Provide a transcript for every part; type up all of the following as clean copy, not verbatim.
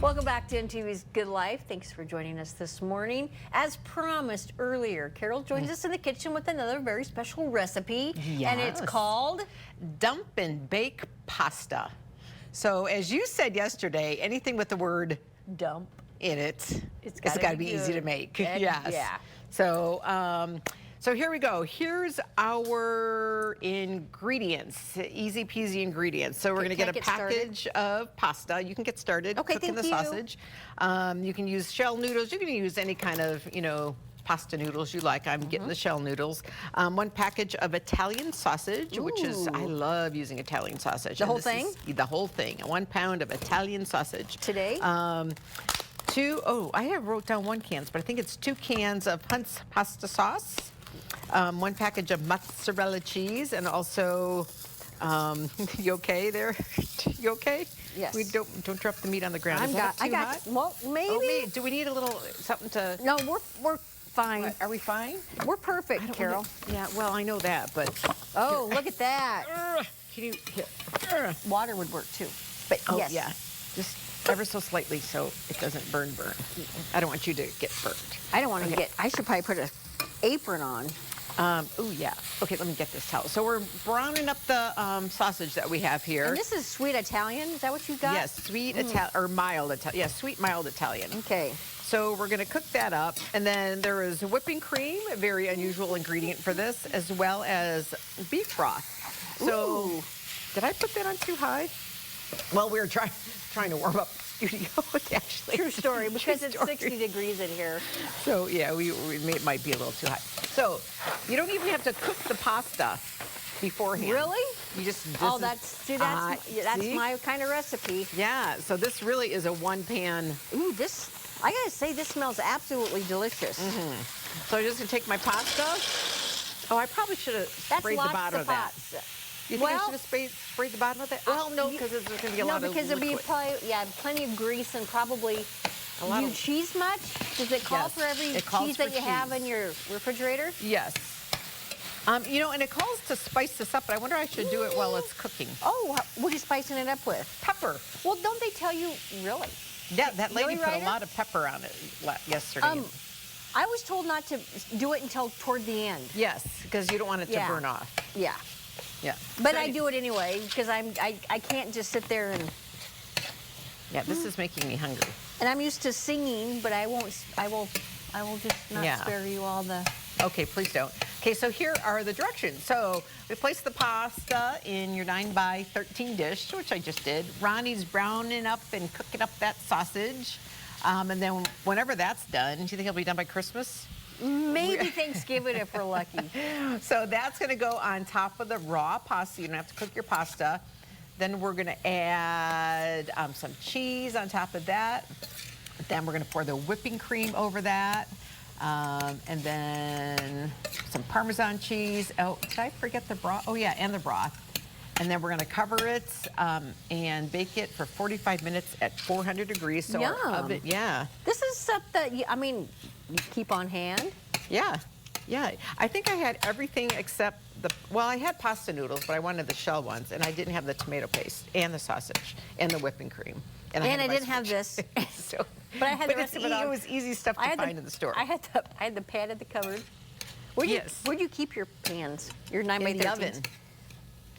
Welcome back to NTV's Good Life. Thanks for joining us this morning. As promised earlier, Carol joins us in the kitchen with another very special recipe. Yes. And it's called Dump and Bake Pasta. So as you said yesterday, anything with the word dump in it, It's got gotta to be be easy to good. make. And- Yes. yeah. So here we go. Here's our ingredients, easy peasy ingredients. So we're going to can I get a get started? package of pasta. You can get started Okay, cooking thank the you. sausage. You can use shell noodles. You can use any kind of, pasta noodles you like. I'm getting the shell noodles. One package of Italian sausage, which is, I Ooh. love using Italian sausage. The And whole this thing? is the whole thing. 1 pound of Italian sausage. Today? I have wrote down 1 can, but I think it's 2 cans of Hunt's pasta sauce. 1 package of mozzarella cheese, and also, you okay there? You okay? Yes. We don't drop the meat on the ground. Is that I too hot? got, well, maybe. Oh, maybe. Do we need a little something to? No, we're fine. Are we fine? We're perfect, I don't Carol. wanna- yeah. Well, I know that, but. Oh, look at that. Can you? Here. Water would work too. But Oh yes. yeah. Just ever so slightly so it doesn't burn. I don't want you to get burnt. I don't want to get, I should probably put an apron on. Oh yeah. Okay, let me get this towel. So we're browning up the sausage that we have here. And this is sweet Italian, is that what you got? Yes, sweet Italian or mild Italian. Yeah, sweet mild Italian. Okay. So we're going to cook that up, and then there is whipping cream, a very unusual ingredient for this, as well as beef broth. So Ooh. did I put that on too high? Well, we were trying to warm up the studio, actually. True story, because it's story. 60 degrees in here. So yeah, it might be a little too high. So you don't even have to cook the pasta beforehand. Really? You just Oh, that's see? my kind of recipe. Yeah. So this really is a 1-pan. Ooh, this, I gotta say, this smells absolutely delicious. So I'm just gonna take my pasta. Oh, I probably should have That's sprayed the lots bottom of of that. pots. You think I Well, should have sprayed the bottom of that? Well, no, because there's going to be a lot of No, because there'll be liquid. probably, plenty of grease and probably, A lot do you of- cheese much? Does it call Yes, for every it calls cheese for that you have cheese. in your refrigerator? Yes. And it calls to spice this up, but I wonder I should do it while it's cooking. Oh, what are you spicing it up with? Pepper. Well, don't they tell you, really? Yeah, that lady Really, put a Ryder? lot of pepper on it yesterday. I was told not to do it until toward the end. Yes, because you don't want it to Yeah. burn off. Yeah. Yeah. But So I do it anyway because I can't just sit there and this is making me hungry. I'm used to singing, but I will just not Yeah. spare you all the. Okay, please don't. Okay, so here are the directions. So we place the pasta in your 9x13 dish, which I just did. Ronnie's browning up and cooking up that sausage. And then whenever that's done, do you think it'll be done by Christmas? Maybe Thanksgiving if we're lucky. So that's going to go on top of the raw pasta. You don't have to cook your pasta. Then we're going to add some cheese on top of that. Then we're going to pour the whipping cream over that. And then some Parmesan cheese. Oh, did I forget the broth? Oh, yeah, and the broth. And then we're going to cover it and bake it for 45 minutes at 400 degrees. So our Yum. oven, yeah. This is stuff that you keep on hand. Yeah, yeah. I think I had everything except I had pasta noodles, but I wanted the shell ones, and I didn't have the tomato paste and the sausage and the whipping cream. And had I the didn't rice have mix. this. So, But I had the rest of it all. It was easy stuff to find in the store. I had the pan in the cupboard. Yes. Where'd you keep your pans? Your in 9x13s? the oven.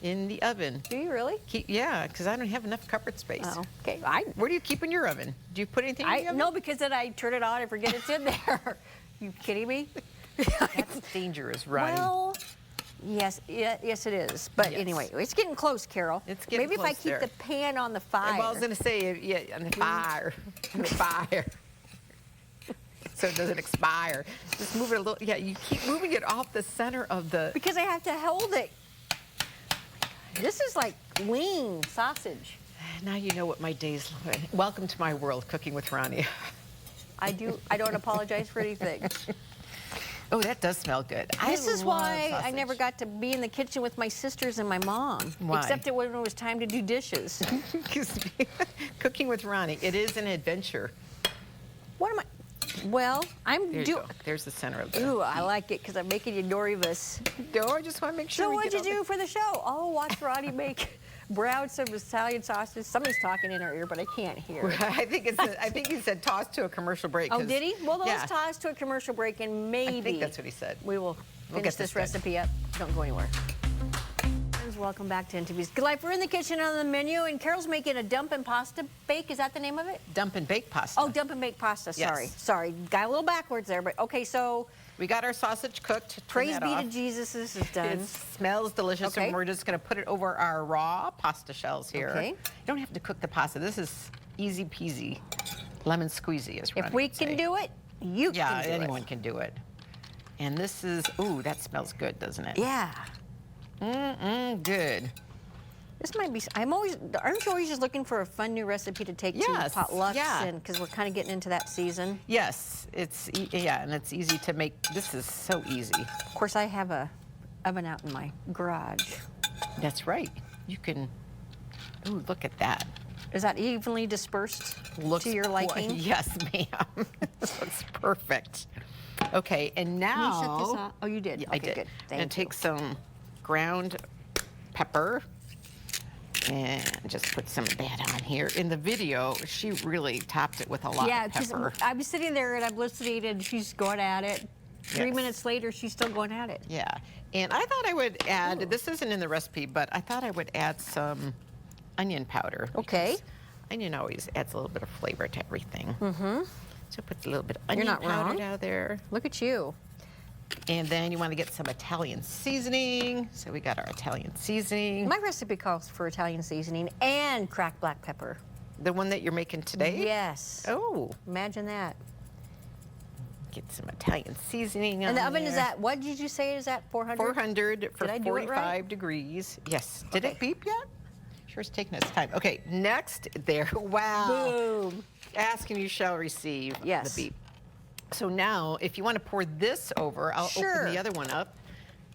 In the oven. Do you really? Yeah, because I don't have enough cupboard space. Oh, okay. Where do you keep in your oven? Do you put anything in the oven? No, because then I turn it on and forget it's in there. You kidding me? That's dangerous, Ronnie. Well, yes, yes it is. But Yes. anyway, it's getting close, Carol. It's getting Maybe close if I keep there. the pan on the fire. Well, I was going to say, yeah, on the fire. On the fire. So it doesn't expire. Just move it a little. Yeah, you keep moving it off the center of the. Because I have to hold it. This is like lean sausage. Now you know what my days look like. Welcome to my world, cooking with Ronnie. I don't apologize for anything. Oh, that does smell good. This is why I sausage. never got to be in the kitchen with my sisters and my mom. Why? Except when it was time to do dishes. Cooking with Ronnie, it is an adventure. What am I? Well, I'm There you doing. go. There's the center of the. Ooh, I like it because I'm making you Dorivas. No, I just want to make sure. So we what'd get you all do for the show? Oh, watch Ronnie brown some Italian sausage. Somebody's talking in our ear, but I can't hear. I think he said toss to a commercial break. Oh, 'cause- did he? Well, let's yeah, toss to a commercial break, and maybe I think that's what he said. we will We'll finish get this this done. recipe up. Don't go anywhere. Friends, welcome back to Interviews Good Life. We're in the kitchen on the menu, and Carol's making a dump and pasta bake. Is that the name of it? Dump and bake pasta. Oh, dump and bake pasta. Sorry, Yes. sorry, got a little backwards there, but okay. So We got our sausage cooked. Turn praise that be off. to Jesus, this is done. It smells delicious, Okay. and we're just going to put it over our raw pasta shells here. Okay. You don't have to cook the pasta. This is easy peasy, lemon squeezy, as Ronnie If we would say. can do it, you Yeah, can do anyone can do it. And this is, ooh, that smells good, doesn't it? it. Yeah. Good. This might be. Aren't you always just looking for a fun new recipe to take Yes, to potlucks? yeah. And because we're kind of getting into that season. Yes, and it's easy to make. This is so easy. Of course, I have a oven out in my garage. That's right. You can, ooh, look at that. Is that evenly dispersed Looks to your liking? Yes, ma'am. Looks perfect. Okay, and now. Can you shut this off? Oh, you did. Yeah, Okay, I did. good. I'm gonna Thank you. take some ground pepper and just put some of that on here. In the video, she really topped it with a lot Yeah, of because pepper. I was sitting there and I'm listening, and she's going at it. 3 Yes. minutes later, she's still going at it. Yeah, and I thought I would add, this isn't in the recipe, but I thought I would add some onion powder. Okay. because Onion always adds a little bit of flavor to everything. Mm-hmm. So put a little bit of onion not powder wrong. down there. Look at you. And then you want to get some Italian seasoning. So we got our Italian seasoning. My recipe calls for Italian seasoning and cracked black pepper. The one that you're making today? Yes. Oh, Imagine that. get some Italian seasoning And the on oven is there. at, what did you say is at 400? 400 for Did I do it 45 right? degrees. Yes. Did Okay. it beep yet? Sure, it's taking its time. Okay, next there. Wow. Boom. Ask and you shall receive Yes. the beep. So now, if you want to pour this over, I'll Sure. open the other one up.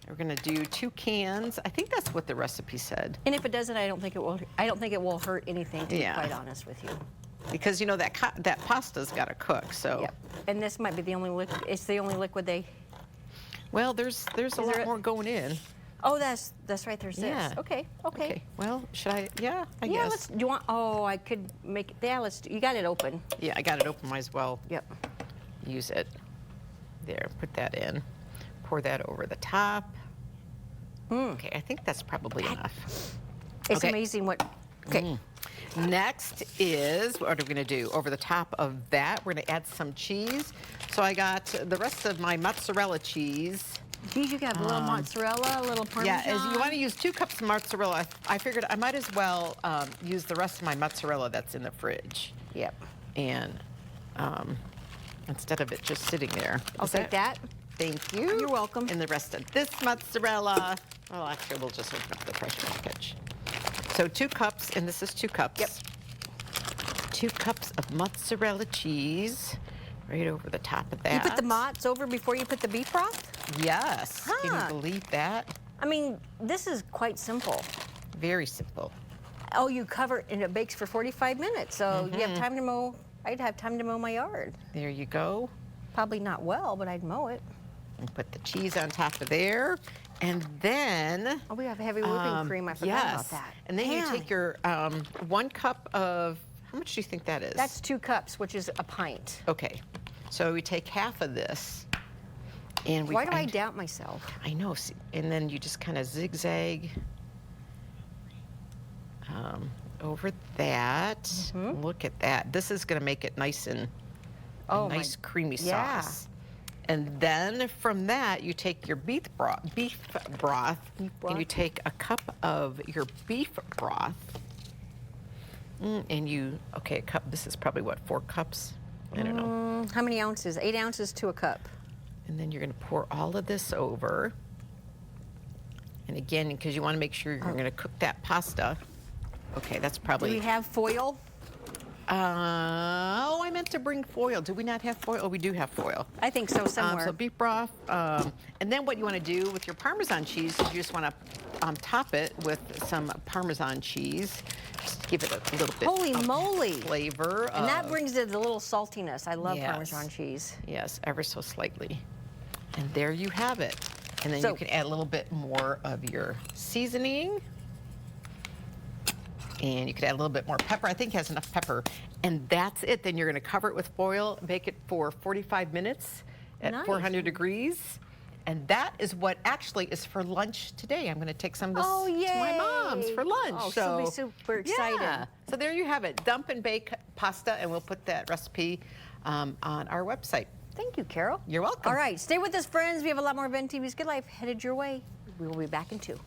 We're going to do 2 cans. I think that's what the recipe said. And if it doesn't, I don't think it will. I don't think it will hurt anything. To Yeah. be quite honest with you. Because you know that that pasta's got to cook. So, Yep. And this might be the only liquid. It's the only liquid they. well, there's a there lot a- more going in. Oh, that's right. There's Yeah. this. Okay. Okay. Well, should I? Yeah, I Yeah. guess. Let's. Do you want? Oh, I could make it. Yeah. Let's. You got it open. Yeah, I got it open. Might as well Yep. use it. There, put that in. Pour that over the top. Okay, I think that's probably enough. It's Okay. amazing what. Okay. Next is, what are we going to do? Over the top of that, we're going to add some cheese. So I got the rest of my mozzarella cheese. Geez, you got a little mozzarella, a little Parmesan. Yeah, as you want to use 2 cups of mozzarella, I figured I might as well use the rest of my mozzarella that's in the fridge. Yep. And instead of it just sitting there. I'll Is take that. Thank you. You're welcome. And the rest of this mozzarella. Well, actually, we'll just open up the fresh package. So 2 cups, and this is 2 cups. Yep. 2 cups of mozzarella cheese right over the top of that. You put the mozz over before you put the beef broth? Yes. Can Huh. you believe that? I mean, this is quite simple. Very simple. Oh, you cover it and it bakes for 45 minutes, so you have time to mow. I'd have time to mow my yard. There you go. Probably not well, but I'd mow it. And put the cheese on top of there. And then... Oh, we have heavy whipping cream. I forgot about yes. that. And then you Man. take your 1 cup of... How much do you think that is? That's 2 cups, which is a pint. Okay. So we take half of this. And we Why do I find- doubt myself? I know. See, and then you just kind of zigzag over that. Look at that. This is going to make it nice and Oh, my- nice creamy yeah. sauce. And then from that, you take your beef broth, and you take a cup of your beef broth, and you, okay, a cup, this is probably what, 4 cups? I don't know. How many ounces? 8 ounces to a cup. And then you're going to pour all of this over. And again, because you want to make sure you're going to cook that pasta. Okay, that's Do probably. we have foil? Oh, I meant to bring foil. Do we not have foil? Oh, we do have foil. I think so, somewhere. So beef broth. And then what you want to do with your Parmesan cheese is you just want to top it with some Parmesan cheese. Just to give it a little bit Holy of moly. flavor. And that brings it a little saltiness. I love Yes. Parmesan cheese. Yes, ever so slightly. And there you have it. And then So- you can add a little bit more of your seasoning. And you could add a little bit more pepper. I think it has enough pepper. And that's it. Then you're going to cover it with foil, bake it for 45 minutes at Nice. 400 degrees. And that is what actually is for lunch today. I'm going to take some of this to my mom's for lunch. Oh, she'll be super excited. Yeah. So there you have it. Dump and bake pasta, and we'll put that recipe on our website. Thank you, Carol. You're welcome. All right, stay with us, friends. We have a lot more of NTV's Good Life headed your way. We will be back in 2.